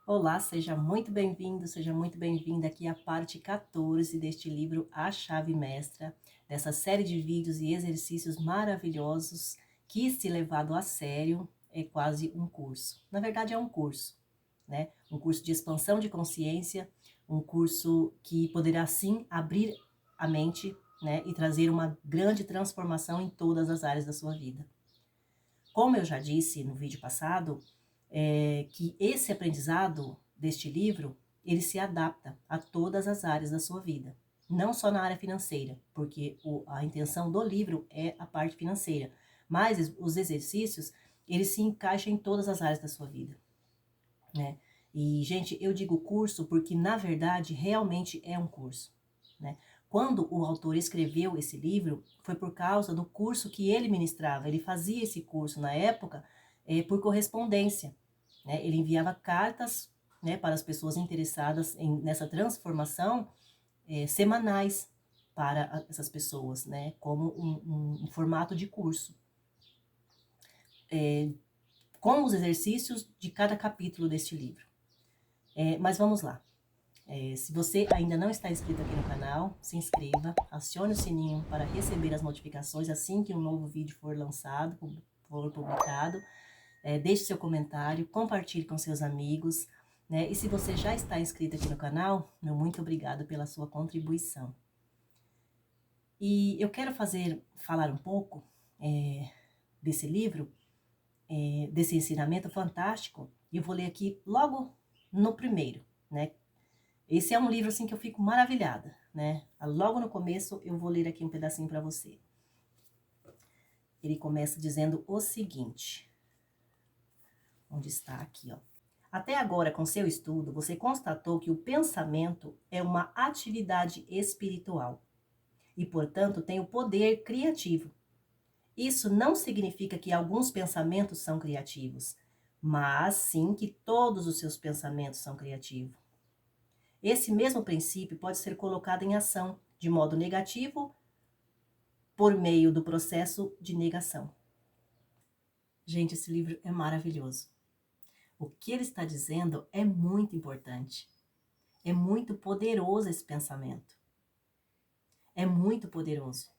Olá, seja muito bem-vindo, seja muito bem-vinda aqui à parte 14 deste livro A Chave Mestra, dessa série de vídeos e exercícios maravilhosos que, se levado a sério, é quase um curso. Na verdade, é um curso, né? Um curso de expansão de consciência, um curso que poderá sim abrir a mente, né, e trazer uma grande transformação em todas as áreas da sua vida. Como eu já disse no vídeo passado, que esse aprendizado deste livro, ele se adapta a todas as áreas da sua vida. Não só na área financeira, porque a intenção do livro é a parte financeira, mas os exercícios, eles se encaixam em todas as áreas da sua vida, né? E, gente, eu digo curso porque, na verdade, realmente é um curso, né? Quando o autor escreveu esse livro, foi por causa do curso que ele ministrava. Ele fazia esse curso, na época, por correspondência, né? Ele enviava cartas, né, para as pessoas interessadas nessa transformação, semanais para essas pessoas, né? Como um formato de curso, com os exercícios de cada capítulo deste livro. Mas vamos lá. Se você ainda não está inscrito aqui no canal, se inscreva, acione o sininho para receber as notificações assim que um novo vídeo for lançado, for publicado. Deixe seu comentário, compartilhe com seus amigos, né? E se você já está inscrito aqui no canal, meu muito obrigado pela sua contribuição. E eu quero falar um pouco desse livro, desse ensinamento fantástico, e eu vou ler aqui logo no primeiro, né? Esse é um livro assim que eu fico maravilhada, né? Logo no começo eu vou ler aqui um pedacinho para você. Ele começa dizendo o seguinte. Onde está aqui, ó. Até agora, com seu estudo, você constatou que o pensamento é uma atividade espiritual e, portanto, tem o poder criativo. Isso não significa que alguns pensamentos são criativos, mas sim que todos os seus pensamentos são criativos. Esse mesmo princípio pode ser colocado em ação de modo negativo por meio do processo de negação. Gente, esse livro é maravilhoso. O que ele está dizendo é muito importante. É muito poderoso esse pensamento. É muito poderoso.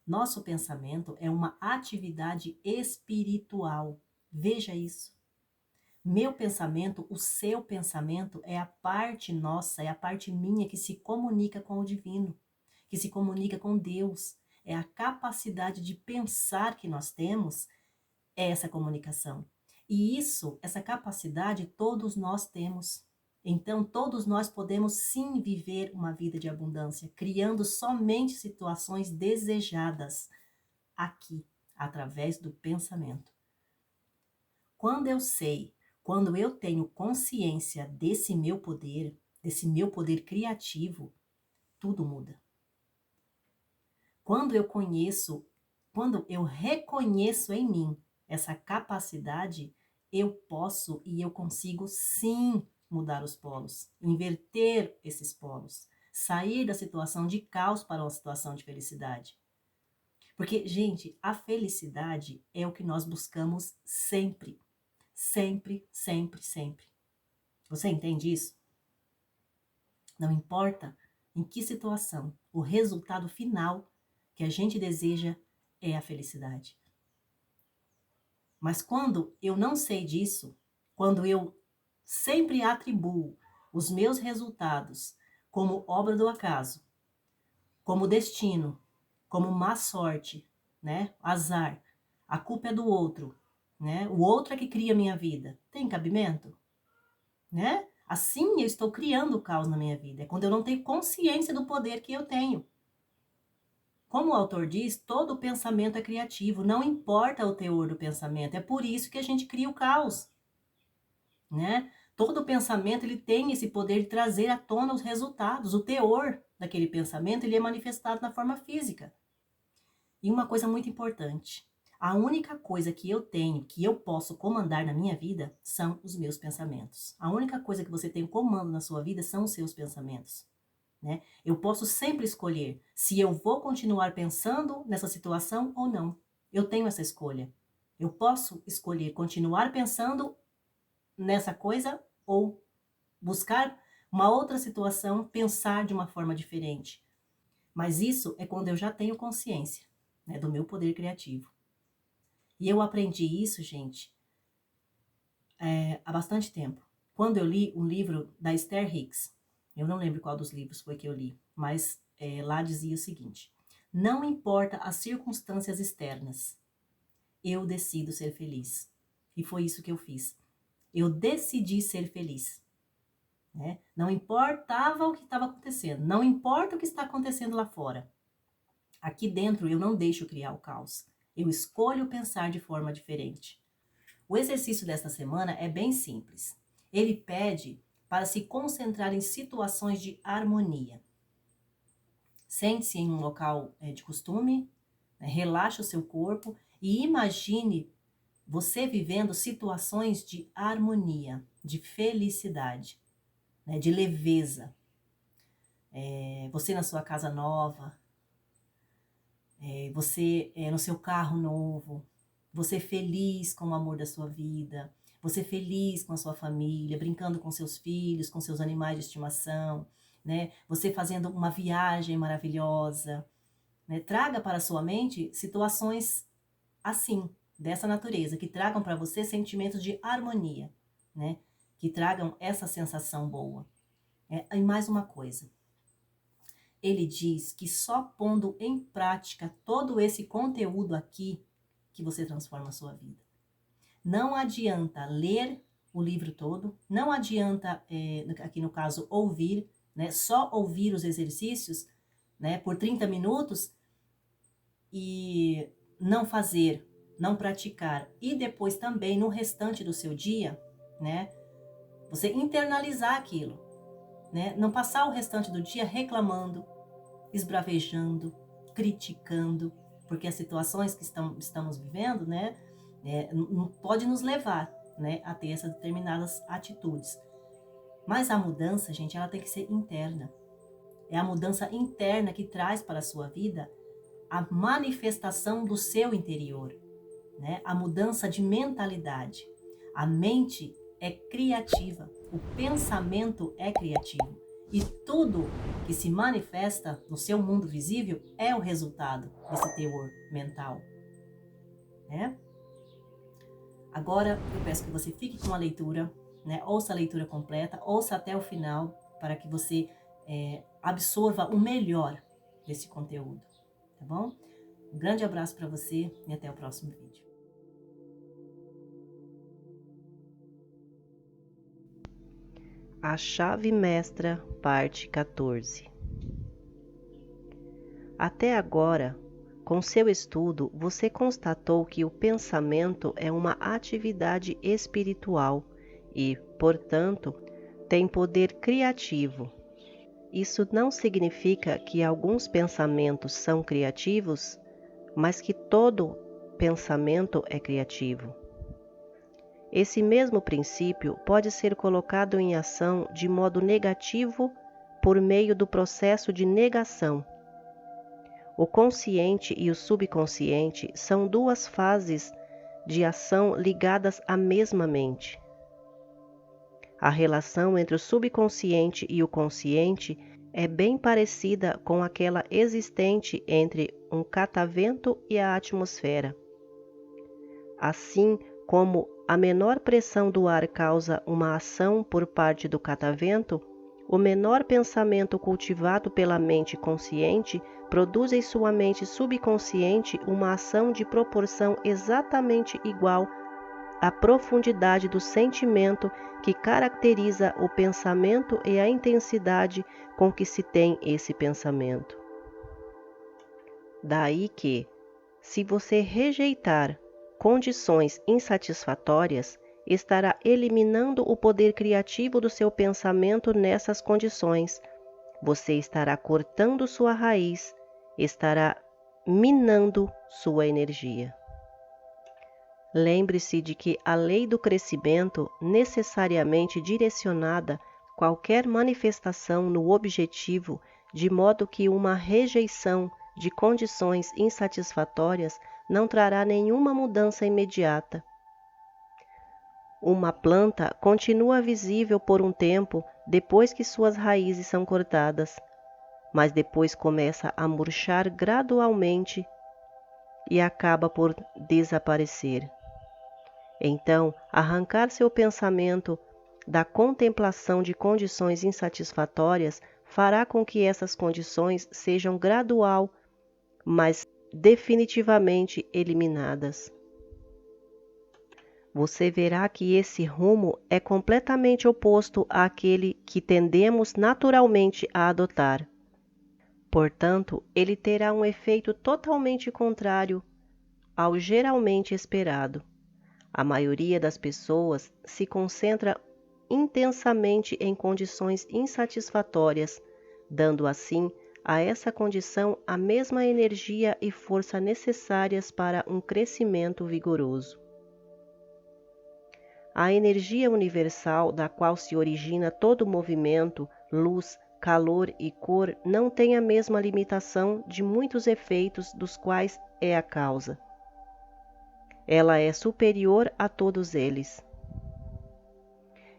Nosso pensamento é uma atividade espiritual. Veja isso. Meu pensamento, o seu pensamento é a parte nossa, é a parte minha que se comunica com o divino, que se comunica com Deus. É a capacidade de pensar que nós temos, é essa comunicação. E isso, essa capacidade, todos nós temos. Então, todos nós podemos sim viver uma vida de abundância, criando somente situações desejadas aqui, através do pensamento. Quando eu sei, quando eu tenho consciência desse meu poder criativo, tudo muda. Quando eu reconheço em mim essa capacidade, eu posso e eu consigo sim mudar os polos, inverter esses polos, sair da situação de caos para uma situação de felicidade. Porque, gente, a felicidade é o que nós buscamos sempre. Sempre, sempre, sempre. Você entende isso? Não importa em que situação, o resultado final que a gente deseja é a felicidade. Mas quando eu não sei disso, quando eu sempre atribuo os meus resultados como obra do acaso, como destino, como má sorte, né? Azar, a culpa é do outro, né? O outro é que cria a minha vida. Tem cabimento? Né? Assim eu estou criando o caos na minha vida. É quando eu não tenho consciência do poder que eu tenho. Como o autor diz, todo pensamento é criativo, não importa o teor do pensamento. É por isso que a gente cria o caos, né? Todo pensamento ele tem esse poder de trazer à tona os resultados. O teor daquele pensamento ele é manifestado na forma física. E uma coisa muito importante, a única coisa que eu tenho, que eu posso comandar na minha vida, são os meus pensamentos. A única coisa que você tem comando na sua vida são os seus pensamentos, né? Eu posso sempre escolher se eu vou continuar pensando nessa situação ou não. Eu tenho essa escolha. Eu posso escolher continuar pensando nessa coisa ou buscar uma outra situação, pensar de uma forma diferente. Mas isso é quando eu já tenho consciência, né, do meu poder criativo. E eu aprendi isso, gente, há bastante tempo. Quando eu li um livro da Esther Hicks, eu não lembro qual dos livros foi que eu li, mas lá dizia o seguinte: não importa as circunstâncias externas, eu decido ser feliz. E foi isso que eu fiz. Eu decidi ser feliz. Né? Não importava o que estava acontecendo, não importa o que está acontecendo lá fora. Aqui dentro eu não deixo criar o caos. Eu escolho pensar de forma diferente. O exercício desta semana é bem simples. Ele pede para se concentrar em situações de harmonia. Sente-se em um local de costume, né? Relaxe o seu corpo e imagine você vivendo situações de harmonia, de felicidade, né? De leveza. Você na sua casa nova, você no seu carro novo, você feliz com o amor da sua vida, você feliz com a sua família, brincando com seus filhos, com seus animais de estimação, né? Você fazendo uma viagem maravilhosa, né? Traga para a sua mente situações assim, dessa natureza, que tragam para você sentimentos de harmonia, né? Que tragam essa sensação boa. E mais uma coisa, ele diz que só pondo em prática todo esse conteúdo aqui que você transforma a sua vida. Não adianta ler o livro todo, não adianta, aqui no caso, ouvir, né? Só ouvir os exercícios, né? Por 30 minutos e não fazer, não praticar. E depois também no restante do seu dia, né? Você internalizar aquilo, né? Não passar o restante do dia reclamando, esbravejando, criticando, porque as situações que estamos vivendo, né, não pode nos levar, né, a ter essas determinadas atitudes. Mas a mudança, gente, ela tem que ser interna. É a mudança interna que traz para a sua vida a manifestação do seu interior, né, a mudança de mentalidade. A mente é criativa, o pensamento é criativo. E tudo que se manifesta no seu mundo visível é o resultado desse teor mental, né? Agora eu peço que você fique com a leitura, né? Ouça a leitura completa, ouça até o final, para que você absorva o melhor desse conteúdo, tá bom? Um grande abraço para você e até o próximo vídeo. A chave mestra, parte 14. Até agora, com seu estudo, você constatou que o pensamento é uma atividade espiritual e, portanto, tem poder criativo. Isso não significa que alguns pensamentos são criativos, mas que todo pensamento é criativo. Esse mesmo princípio pode ser colocado em ação de modo negativo por meio do processo de negação. O consciente e o subconsciente são duas fases de ação ligadas à mesma mente. A relação entre o subconsciente e o consciente é bem parecida com aquela existente entre um catavento e a atmosfera. Assim como a menor pressão do ar causa uma ação por parte do catavento, o menor pensamento cultivado pela mente consciente produz em sua mente subconsciente uma ação de proporção exatamente igual à profundidade do sentimento que caracteriza o pensamento e a intensidade com que se tem esse pensamento. Daí que, se você rejeitar condições insatisfatórias, estará eliminando o poder criativo do seu pensamento nessas condições. Você estará cortando sua raiz, estará minando sua energia. Lembre-se de que a lei do crescimento necessariamente direcionada qualquer manifestação no objetivo, de modo que uma rejeição de condições insatisfatórias não trará nenhuma mudança imediata. Uma planta continua visível por um tempo depois que suas raízes são cortadas, mas depois começa a murchar gradualmente e acaba por desaparecer. Então, arrancar seu pensamento da contemplação de condições insatisfatórias fará com que essas condições sejam gradual, mas definitivamente eliminadas. Você verá que esse rumo é completamente oposto àquele que tendemos naturalmente a adotar. Portanto, ele terá um efeito totalmente contrário ao geralmente esperado. A maioria das pessoas se concentra intensamente em condições insatisfatórias, dando assim a essa condição a mesma energia e força necessárias para um crescimento vigoroso. A energia universal da qual se origina todo movimento, luz, calor e cor não tem a mesma limitação de muitos efeitos dos quais é a causa. Ela é superior a todos eles.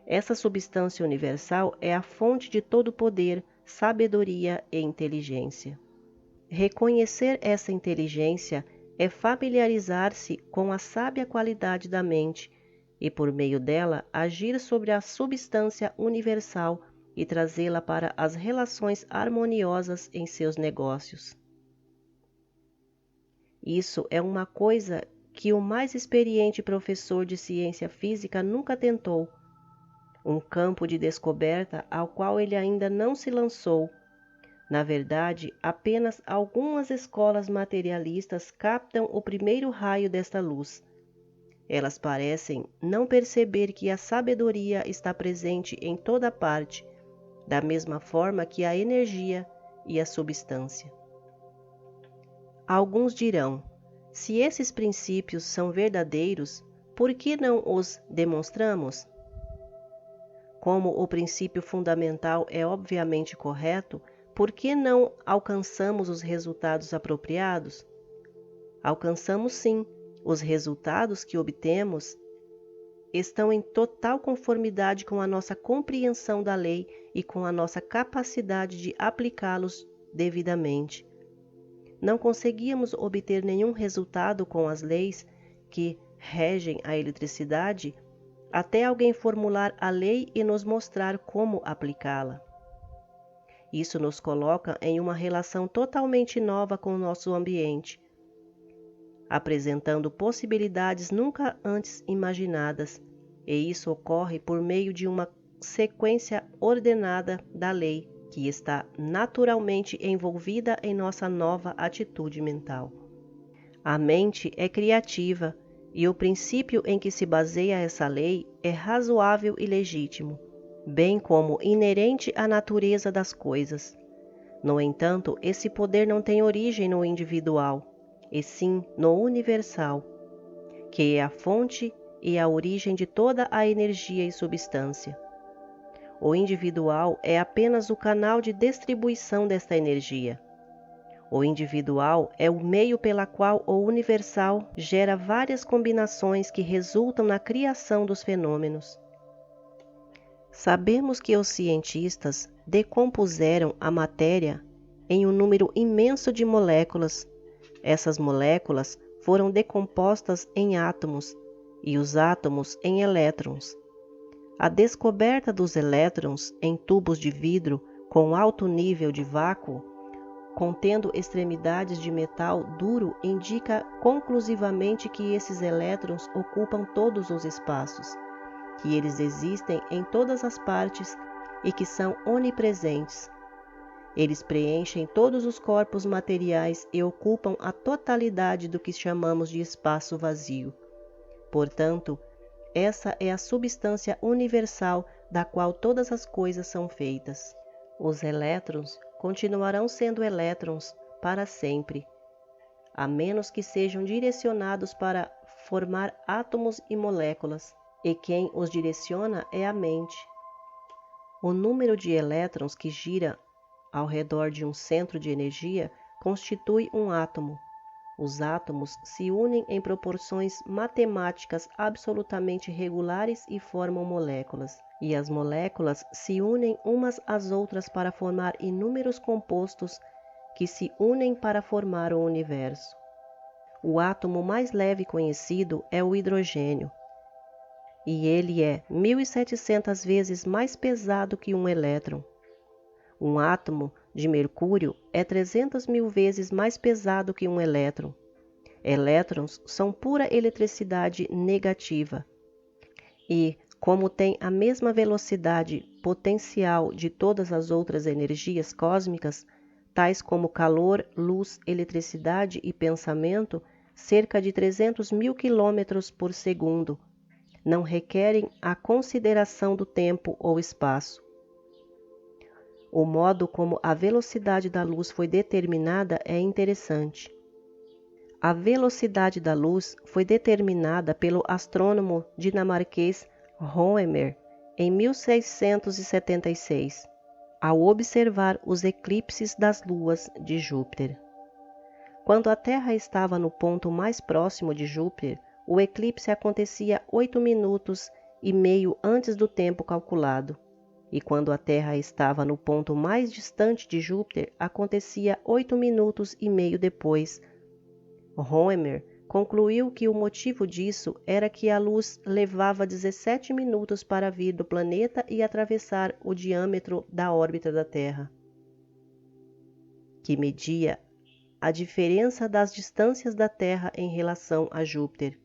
Essa substância universal é a fonte de todo poder, sabedoria e inteligência. Reconhecer essa inteligência é familiarizar-se com a sábia qualidade da mente e, por meio dela, agir sobre a substância universal e trazê-la para as relações harmoniosas em seus negócios. Isso é uma coisa que o mais experiente professor de ciência física nunca tentou, um campo de descoberta ao qual ele ainda não se lançou. Na verdade, apenas algumas escolas materialistas captam o primeiro raio desta luz. Elas parecem não perceber que a sabedoria está presente em toda parte, da mesma forma que a energia e a substância. Alguns dirão: se esses princípios são verdadeiros, por que não os demonstramos? Como o princípio fundamental é obviamente correto, por que não alcançamos os resultados apropriados? Alcançamos sim. Os resultados que obtemos estão em total conformidade com a nossa compreensão da lei e com a nossa capacidade de aplicá-los devidamente. Não conseguíamos obter nenhum resultado com as leis que regem a eletricidade até alguém formular a lei e nos mostrar como aplicá-la. Isso nos coloca em uma relação totalmente nova com o nosso ambiente, apresentando possibilidades nunca antes imaginadas, e isso ocorre por meio de uma sequência ordenada da lei, que está naturalmente envolvida em nossa nova atitude mental. A mente é criativa, e o princípio em que se baseia essa lei é razoável e legítimo, bem como inerente à natureza das coisas. No entanto, esse poder não tem origem no individual, e sim no universal, que é a fonte e a origem de toda a energia e substância. O individual é apenas o canal de distribuição desta energia. O individual é o meio pela qual o universal gera várias combinações que resultam na criação dos fenômenos. Sabemos que os cientistas decompuseram a matéria em um número imenso de moléculas. Essas moléculas foram decompostas em átomos e os átomos em elétrons. A descoberta dos elétrons em tubos de vidro com alto nível de vácuo, contendo extremidades de metal duro, indica conclusivamente que esses elétrons ocupam todos os espaços, que eles existem em todas as partes e que são onipresentes. Eles preenchem todos os corpos materiais e ocupam a totalidade do que chamamos de espaço vazio. Portanto, essa é a substância universal da qual todas as coisas são feitas. Os elétrons continuarão sendo elétrons para sempre, a menos que sejam direcionados para formar átomos e moléculas, e quem os direciona é a mente. O número de elétrons que gira ao redor de um centro de energia constitui um átomo. Os átomos se unem em proporções matemáticas absolutamente regulares e formam moléculas. e as moléculas se unem umas às outras para formar inúmeros compostos que se unem para formar o universo. O átomo mais leve conhecido é o hidrogênio, e ele é 1.700 vezes mais pesado que um elétron. Um átomo de mercúrio é 300.000 vezes mais pesado que um elétron. Elétrons são pura eletricidade negativa. E, como tem a mesma velocidade potencial de todas as outras energias cósmicas, tais como calor, luz, eletricidade e pensamento, cerca de 300.000 km por segundo, não requerem a consideração do tempo ou espaço. O modo como a velocidade da luz foi determinada é interessante. A velocidade da luz foi determinada pelo astrônomo dinamarquês Roemer em 1676, ao observar os eclipses das luas de Júpiter. Quando a Terra estava no ponto mais próximo de Júpiter, o eclipse acontecia 8 minutos e meio antes do tempo calculado, e quando a Terra estava no ponto mais distante de Júpiter, acontecia 8 minutos e meio depois. Roemer concluiu que o motivo disso era que a luz levava 17 minutos para vir do planeta e atravessar o diâmetro da órbita da Terra, que media a diferença das distâncias da Terra em relação a Júpiter.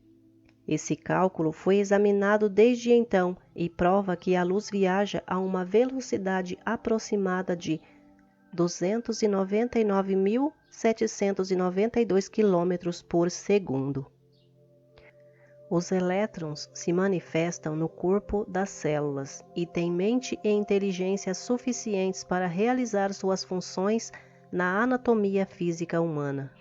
Esse cálculo foi examinado desde então e prova que a luz viaja a uma velocidade aproximada de 299.792 km por segundo. Os elétrons se manifestam no corpo das células e têm mente e inteligência suficientes para realizar suas funções na anatomia física humana.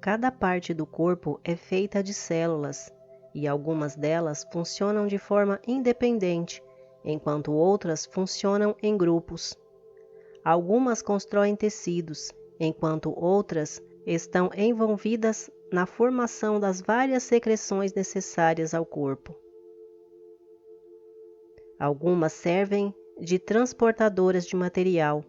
Cada parte do corpo é feita de células, e algumas delas funcionam de forma independente, enquanto outras funcionam em grupos. Algumas constroem tecidos, enquanto outras estão envolvidas na formação das várias secreções necessárias ao corpo. Algumas servem de transportadoras de material,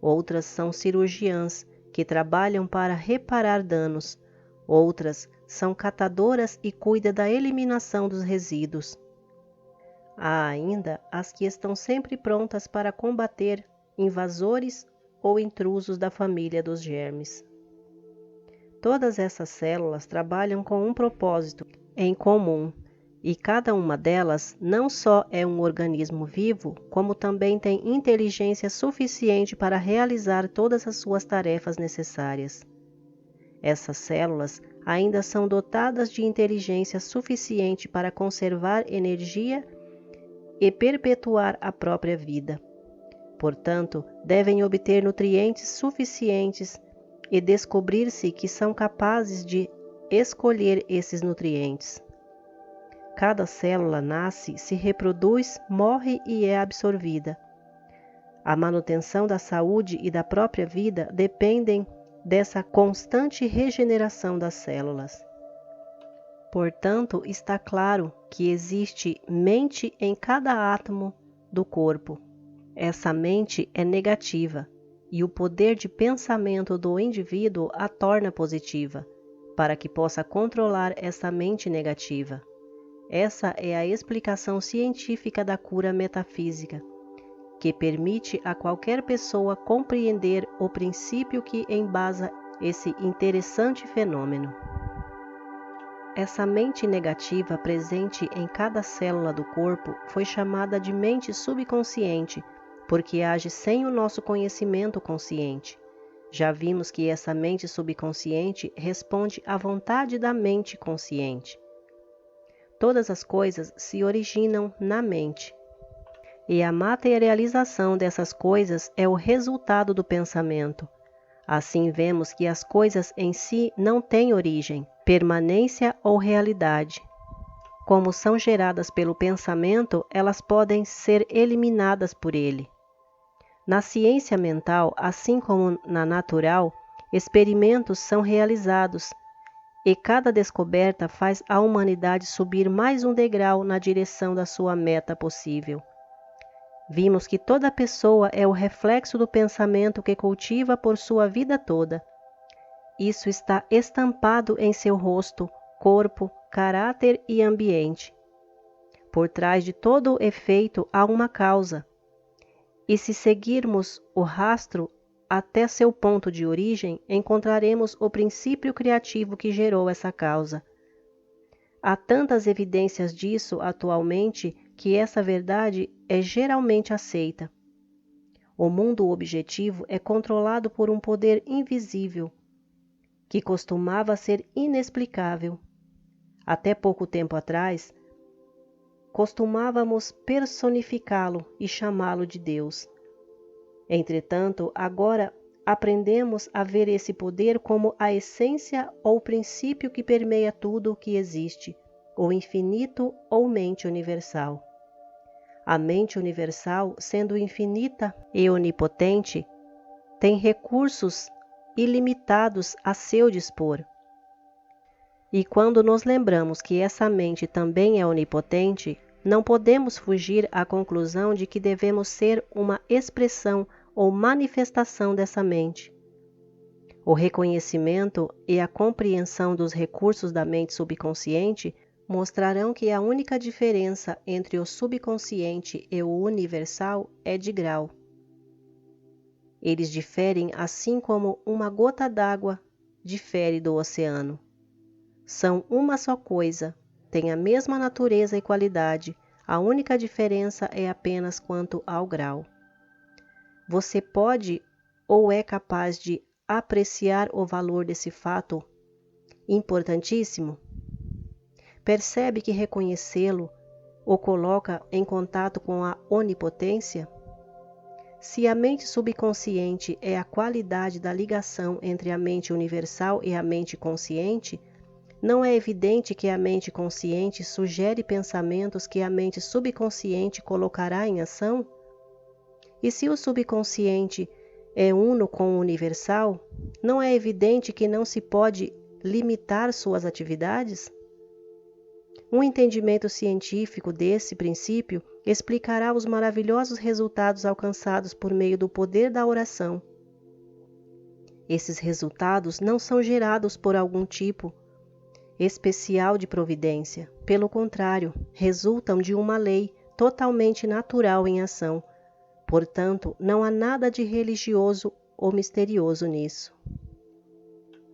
outras são cirurgiãs que trabalham para reparar danos, outras são catadoras e cuidam da eliminação dos resíduos. Há ainda as que estão sempre prontas para combater invasores ou intrusos da família dos germes. Todas essas células trabalham com um propósito em comum, e cada uma delas não só é um organismo vivo, como também tem inteligência suficiente para realizar todas as suas tarefas necessárias. Essas células ainda são dotadas de inteligência suficiente para conservar energia e perpetuar a própria vida. Portanto, devem obter nutrientes suficientes e descobrir-se que são capazes de escolher esses nutrientes. Cada célula nasce, se reproduz, morre e é absorvida. A manutenção da saúde e da própria vida dependem dessa constante regeneração das células. Portanto, está claro que existe mente em cada átomo do corpo. Essa mente é negativa, e o poder de pensamento do indivíduo a torna positiva, para que possa controlar essa mente negativa. Essa é a explicação científica da cura metafísica, que permite a qualquer pessoa compreender o princípio que embasa esse interessante fenômeno. Essa mente negativa presente em cada célula do corpo foi chamada de mente subconsciente, porque age sem o nosso conhecimento consciente. Já vimos que essa mente subconsciente responde à vontade da mente consciente. Todas as coisas se originam na mente, e a materialização dessas coisas é o resultado do pensamento. Assim vemos que as coisas em si não têm origem, permanência ou realidade. Como são geradas pelo pensamento, elas podem ser eliminadas por ele. Na ciência mental, assim como na natural, experimentos são realizados, e cada descoberta faz a humanidade subir mais um degrau na direção da sua meta possível. Vimos que toda pessoa é o reflexo do pensamento que cultiva por sua vida toda. Isso está estampado em seu rosto, corpo, caráter e ambiente. Por trás de todo efeito há uma causa. E se seguirmos o rastro até seu ponto de origem, encontraremos o princípio criativo que gerou essa causa. Há tantas evidências disso atualmente que essa verdade é geralmente aceita. O mundo objetivo é controlado por um poder invisível, que costumava ser inexplicável. Até pouco tempo atrás, costumávamos personificá-lo e chamá-lo de Deus. Entretanto, agora aprendemos a ver esse poder como a essência ou princípio que permeia tudo o que existe, o infinito ou mente universal. A mente universal, sendo infinita e onipotente, tem recursos ilimitados a seu dispor. E quando nos lembramos que essa mente também é onipotente, não podemos fugir à conclusão de que devemos ser uma expressão ou manifestação dessa mente. O reconhecimento e a compreensão dos recursos da mente subconsciente mostrarão que a única diferença entre o subconsciente e o universal é de grau. Eles diferem assim como uma gota d'água difere do oceano. São uma só coisa, têm a mesma natureza e qualidade, a única diferença é apenas quanto ao grau. Você pode ou é capaz de apreciar o valor desse fato importantíssimo? Percebe que reconhecê-lo o coloca em contato com a onipotência? Se a mente subconsciente é a qualidade da ligação entre a mente universal e a mente consciente, não é evidente que a mente consciente sugere pensamentos que a mente subconsciente colocará em ação? E se o subconsciente é uno com o universal, não é evidente que não se pode limitar suas atividades? Um entendimento científico desse princípio explicará os maravilhosos resultados alcançados por meio do poder da oração. Esses resultados não são gerados por algum tipo especial de providência. Pelo contrário, resultam de uma lei totalmente natural em ação. Portanto, não há nada de religioso ou misterioso nisso.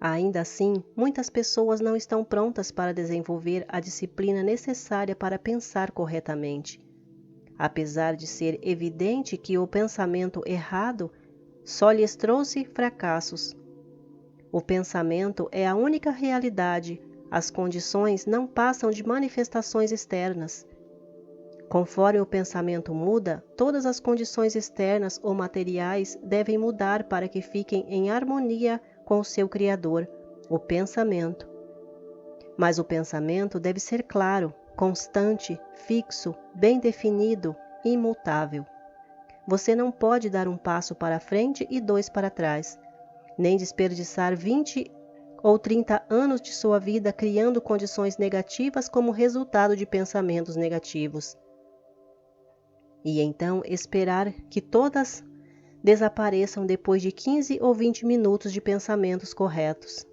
Ainda assim, muitas pessoas não estão prontas para desenvolver a disciplina necessária para pensar corretamente. Apesar de ser evidente que o pensamento errado só lhes trouxe fracassos. O pensamento é a única realidade. As condições não passam de manifestações externas. Conforme o pensamento muda, todas as condições externas ou materiais devem mudar para que fiquem em harmonia com o seu Criador, o pensamento. Mas o pensamento deve ser claro, constante, fixo, bem definido, imutável. Você não pode dar um passo para frente e 2 para trás, nem desperdiçar 20 ou 30 anos de sua vida criando condições negativas como resultado de pensamentos negativos. E então esperar que todas desapareçam depois de 15 ou 20 minutos de pensamentos corretos.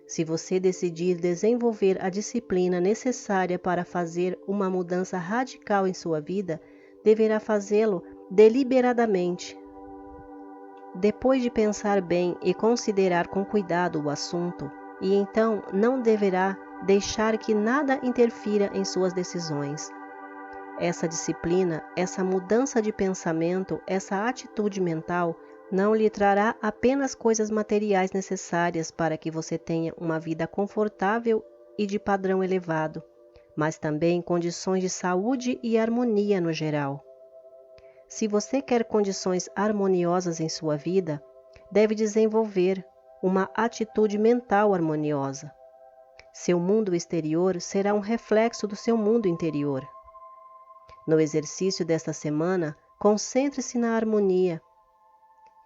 Se você decidir desenvolver a disciplina necessária para fazer uma mudança radical em sua vida, deverá fazê-lo deliberadamente. Depois de pensar bem e considerar com cuidado o assunto, e então não deverá deixar que nada interfira em suas decisões. Essa disciplina, essa mudança de pensamento, essa atitude mental não lhe trará apenas coisas materiais necessárias para que você tenha uma vida confortável e de padrão elevado, mas também condições de saúde e harmonia no geral. Se você quer condições harmoniosas em sua vida, deve desenvolver uma atitude mental harmoniosa. Seu mundo exterior será um reflexo do seu mundo interior. No exercício desta semana, concentre-se na harmonia.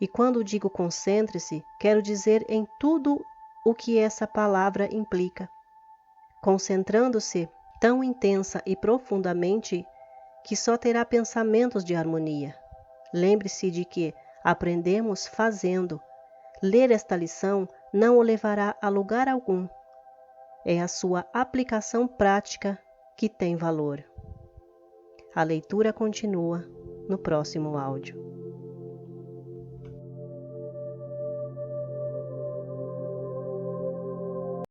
E quando digo concentre-se, quero dizer em tudo o que essa palavra implica. Concentrando-se tão intensa e profundamente que só terá pensamentos de harmonia. Lembre-se de que aprendemos fazendo. Ler esta lição não o levará a lugar algum. É a sua aplicação prática que tem valor. A leitura continua no próximo áudio.